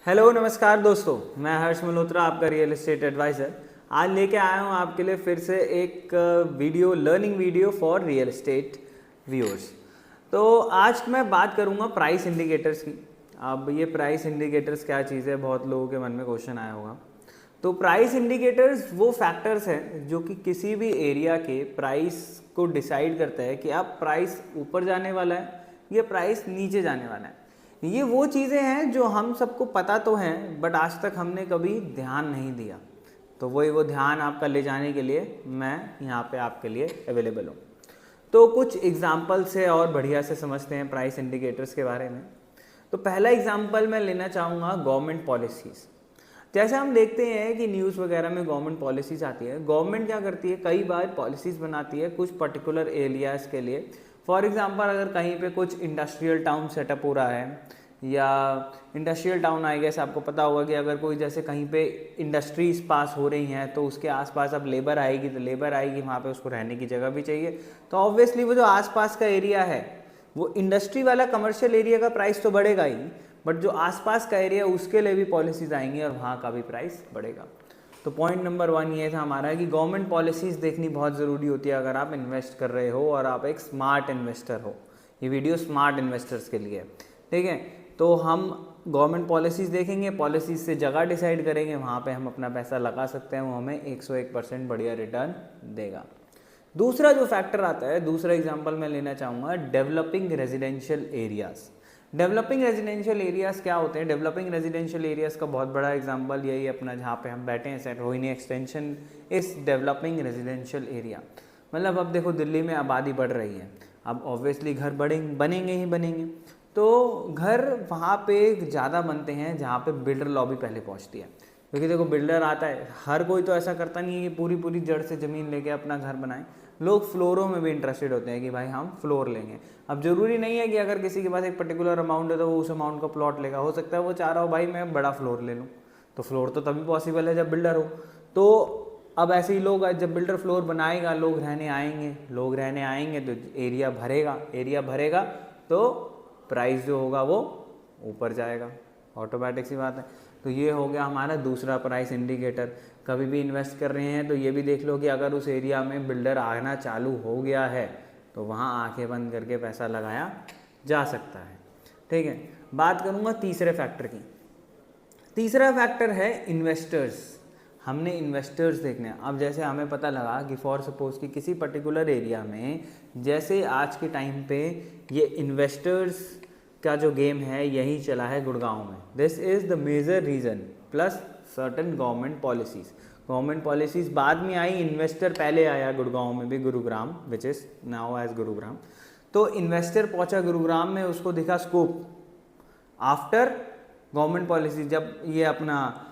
Hello नमस्कार दोस्तों, मैं हर्ष मल्होत्रा, आपका रियल एस्टेट एडवाइज़र। आज लेके आया हूँ आपके लिए फिर से एक video, learning video for real estate viewers. तो आज मैं बात करूँगा प्राइस इंडिकेटर्स की। अब ये प्राइस इंडिकेटर्स क्या चीज़ है, बहुत लोगों के मन में क्वेश्चन आया होगा। तो प्राइस इंडिकेटर्स वो फैक्टर्स हैं जो कि किसी भी एरिया के प्राइस को डिसाइड करता है कि अब प्राइस ऊपर जाने वाला है या प्राइस नीचे जाने वाला है। ये वो चीज़ें हैं जो हम सबको पता तो हैं, बट आज तक हमने कभी ध्यान नहीं दिया। तो वही वो ध्यान आपका ले जाने के लिए मैं यहाँ पे आपके लिए अवेलेबल हूँ। तो कुछ एग्जाम्पल से और बढ़िया से समझते हैं प्राइस इंडिकेटर्स के बारे में। तो पहला एग्जाम्पल मैं लेना चाहूँगा गवर्नमेंट पॉलिसीज़। जैसे हम देखते हैं कि न्यूज़ वगैरह में गवर्नमेंट पॉलिसीज़ आती है। गवर्नमेंट क्या करती है, कई बार पॉलिसीज़ बनाती है कुछ पर्टिकुलर एरियाज़ के लिए। फॉर एग्जांपल, अगर कहीं पे कुछ इंडस्ट्रियल टाउन सेटअप हो रहा है, या इंडस्ट्रियल टाउन आई गेस आपको पता होगा कि अगर कोई जैसे कहीं पे इंडस्ट्रीज पास हो रही हैं तो उसके आसपास अब लेबर आएगी, तो लेबर आएगी वहाँ पे उसको रहने की जगह भी चाहिए। तो ऑब्वियसली वो जो आसपास का एरिया है, वो इंडस्ट्री वाला कमर्शियल एरिया का प्राइस तो बढ़ेगा ही, बट जो आसपास का एरिया उसके लिए भी पॉलिसीज़ आएंगी और वहाँ का भी प्राइस बढ़ेगा। तो पॉइंट नंबर 1 ये था हमारा कि गवर्नमेंट पॉलिसीज़ देखनी बहुत ज़रूरी होती है अगर आप इन्वेस्ट कर रहे हो और आप एक स्मार्ट इन्वेस्टर हो। ये वीडियो स्मार्ट इन्वेस्टर्स के लिए, ठीक है। तो हम गवर्नमेंट पॉलिसीज़ देखेंगे, पॉलिसीज़ से जगह डिसाइड करेंगे, वहाँ पे हम अपना पैसा लगा सकते हैं, वो हमें 101% बढ़िया रिटर्न देगा। दूसरा जो फैक्टर आता है, दूसरा एग्जांपल मैं लेना चाहूँगा developing residential areas. Developing residential areas क्या होते हैं? डेवलपिंग रेजिडेंशियल एरियाज़ का बहुत बड़ा एग्जांपल यही अपना जहाँ पे हम बैठे हैं, सेट रोहिणी एक्सटेंशन इस डेवलपिंग रेजिडेंशियल एरिया। मतलब अब देखो दिल्ली में आबादी बढ़ रही है, अब ऑब्वियसली घर बनेंगे ही बनेंगे। तो घर वहाँ पे ज़्यादा बनते हैं जहाँ पे बिल्डर लॉबी पहले पहुँचती है, क्योंकि देखो बिल्डर आता है, हर कोई तो ऐसा करता नहीं है कि पूरी पूरी जड़ से ज़मीन लेके अपना घर बनाए। लोग फ्लोरों में भी इंटरेस्टेड होते हैं कि भाई हम फ्लोर लेंगे। अब ज़रूरी नहीं है कि अगर किसी के पास एक पर्टिकुलर अमाउंट है तो वो उस अमाउंट का प्लॉट लेगा। हो सकता है वो चाह रहा हो भाई मैं बड़ा फ्लोर ले लूँ, तो फ्लोर तो तभी पॉसिबल है जब बिल्डर हो। तो अब ऐसे ही लोग, जब बिल्डर फ्लोर बनाएगा लोग रहने आएंगे, लोग रहने आएंगे तो एरिया भरेगा, एरिया भरेगा तो प्राइस जो होगा वो ऊपर जाएगा, ऑटोमेटिक सी बात है। तो ये हो गया हमारा दूसरा प्राइस इंडिकेटर। कभी भी इन्वेस्ट कर रहे हैं तो ये भी देख लो कि अगर उस एरिया में बिल्डर आना चालू हो गया है तो वहाँ आंखें बंद करके पैसा लगाया जा सकता है, ठीक है। बात करूँगा तीसरे फैक्टर की। तीसरा फैक्टर है इन्वेस्टर्स। हमने इन्वेस्टर्स देखने हैं। अब जैसे हमें पता लगा कि फॉर सपोज कि किसी पर्टिकुलर एरिया में जैसे आज के टाइम पे ये इन्वेस्टर्स का जो गेम है यही चला है गुड़गांव में। This is the major reason, plus certain government policies. Government policies बाद में आई, इन्वेस्टर पहले आया गुड़गांव में भी, Gurugram which is now as Gurugram. तो इन्वेस्टर पहुंचा गुरुग्राम में, उसको दिखा स्कोप आफ्टर गवर्नमेंट पॉलिसी। जब ये अपना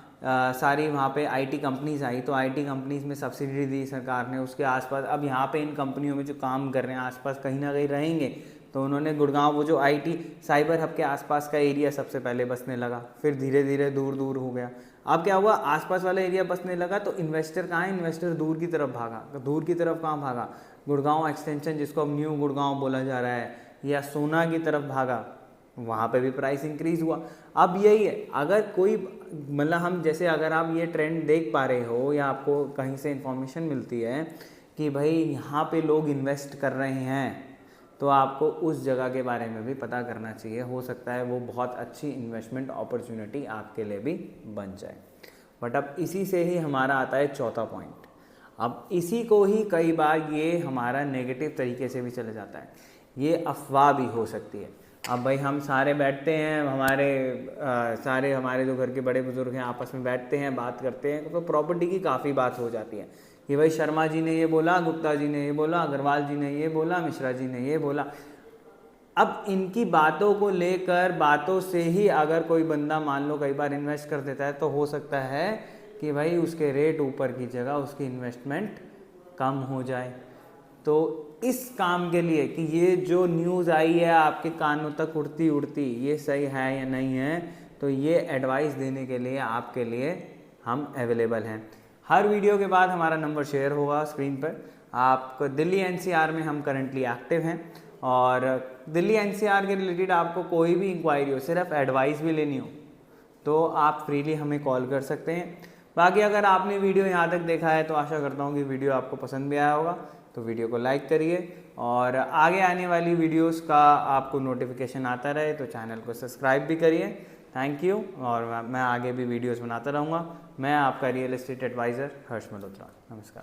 सारी वहाँ पे आईटी कंपनीज आई तो आईटी कंपनीज में सब्सिडी दी सरकार ने, उसके आसपास अब यहाँ पे इन कंपनियों में जो काम कर रहे हैं आसपास कहीं ना कहीं रहेंगे, तो उन्होंने गुड़गांव वो जो आईटी साइबर हब के आसपास का एरिया सबसे पहले बसने लगा, फिर धीरे धीरे दूर दूर हो गया। अब क्या हुआ, आसपास वाला एरिया बसने लगा तो इन्वेस्टर कहाँ है, इन्वेस्टर दूर की तरफ भागा। दूर की तरफ कहाँ भागा? गुड़गांव एक्सटेंशन, जिसको अब न्यू गुड़गांव बोला जा रहा है, या सोना की तरफ भागा, वहाँ पे भी प्राइस इंक्रीज हुआ। अब यही है, अगर कोई मतलब हम जैसे अगर आप ये ट्रेंड देख पा रहे हो या आपको कहीं से इंफॉर्मेशन मिलती है कि भाई यहाँ पे लोग इन्वेस्ट कर रहे हैं, तो आपको उस जगह के बारे में भी पता करना चाहिए। हो सकता है वो बहुत अच्छी इन्वेस्टमेंट अपॉर्चुनिटी आपके लिए भी बन जाए। बट अब इसी से ही हमारा आता है चौथा पॉइंट। अब इसी को ही कई बार ये हमारा नेगेटिव तरीके से भी चला जाता है, ये अफवाह भी हो सकती है। अब भाई हम सारे बैठते हैं, सारे हमारे जो घर के बड़े बुजुर्ग हैं आपस में बैठते हैं, बात करते हैं, तो प्रॉपर्टी की काफ़ी बात हो जाती है कि भाई शर्मा जी ने ये बोला, गुप्ता जी ने ये बोला, अग्रवाल जी ने ये बोला, मिश्रा जी ने ये बोला। अब इनकी बातों को लेकर, बातों से ही अगर कोई बंदा मान लो कई बार इन्वेस्ट कर देता है तो हो सकता है कि भाई उसके रेट ऊपर की जगह उसकी इन्वेस्टमेंट कम हो जाए। तो इस काम के लिए कि ये जो न्यूज़ आई है आपके कानों तक उड़ती उड़ती, ये सही है या नहीं है, तो ये एडवाइस देने के लिए आपके लिए हम अवेलेबल हैं। हर वीडियो के बाद हमारा नंबर शेयर होगा स्क्रीन पर। आपको दिल्ली एनसीआर में हम करंटली एक्टिव हैं, और दिल्ली एनसीआर के रिलेटेड आपको कोई भी इंक्वायरी हो, सिर्फ एडवाइस भी लेनी हो, तो आप फ्रीली हमें कॉल कर सकते हैं। बाकी अगर आपने वीडियो यहाँ तक देखा है तो आशा करता हूँ कि वीडियो आपको पसंद भी आया होगा, तो वीडियो को लाइक करिए और आगे आने वाली वीडियोस का आपको नोटिफिकेशन आता रहे तो चैनल को सब्सक्राइब भी करिए। Thank you. और मैं आगे भी वीडियोस बनाता रहूँगा। मैं आपका रियल एस्टेट एडवाइज़र हर्ष मल्होत्रा। नमस्कार।